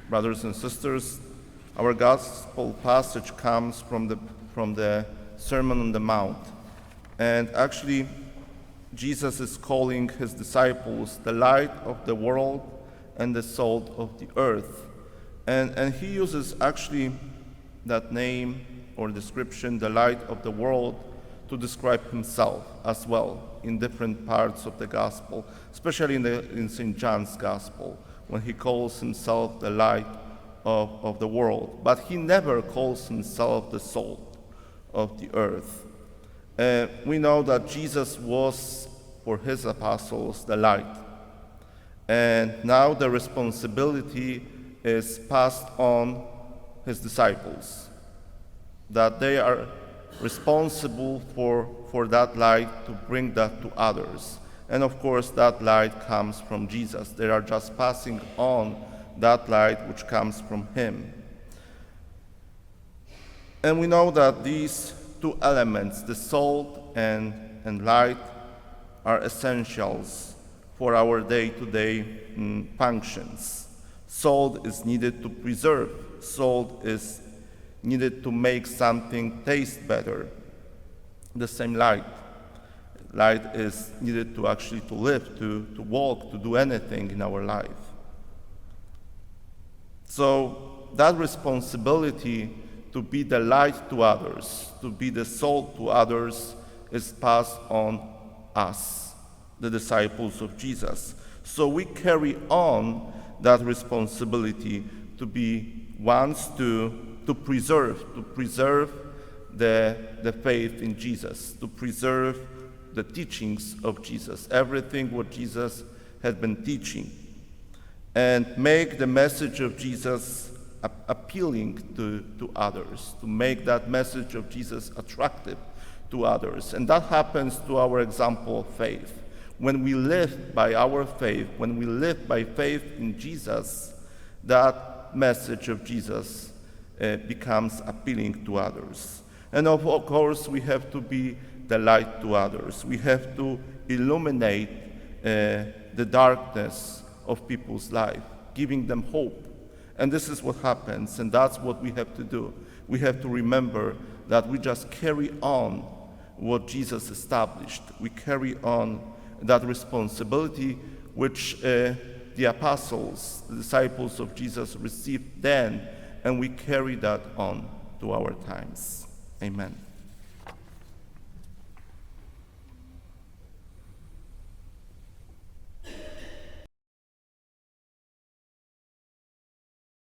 Brothers and sisters, our gospel passage comes from the Sermon on the Mount. And actually, Jesus is calling his disciples the light of the world and the salt of the earth. And he uses actually that name or description, the light of the world, to describe himself as well in different parts of the gospel, especially in St. John's gospel, when he calls himself the light of the world. But he never calls himself the salt of the earth. We know that Jesus was, for his apostles, the light. And now the responsibility is passed on his disciples, that they are responsible for that light to bring that to others. And of course, that light comes from Jesus. They are just passing on that light which comes from him. And we know that these two elements, the salt and light, are essentials for our day-to-day functions. Salt is needed to preserve. Salt is needed to make something taste better. The same light. Light is needed to actually to live, to walk, to do anything in our life. So that responsibility to be the light to others, to be the salt to others, is passed on us, the disciples of Jesus. So we carry on that responsibility to be ones to preserve the faith in Jesus, to preserve the teachings of Jesus, everything what Jesus had been teaching, and make the message of Jesus appealing to others, to make that message of Jesus attractive to others. And that happens to our example of faith. When we live by our faith, when we live by faith in Jesus, that message of Jesus becomes appealing to others. And of course, we have to be the light to others. We have to illuminate the darkness of people's life, giving them hope. And this is what happens, and that's what we have to do. We have to remember that we just carry on what Jesus established. We carry on that responsibility which the apostles, the disciples of Jesus, received then, and we carry that on to our times. Amen.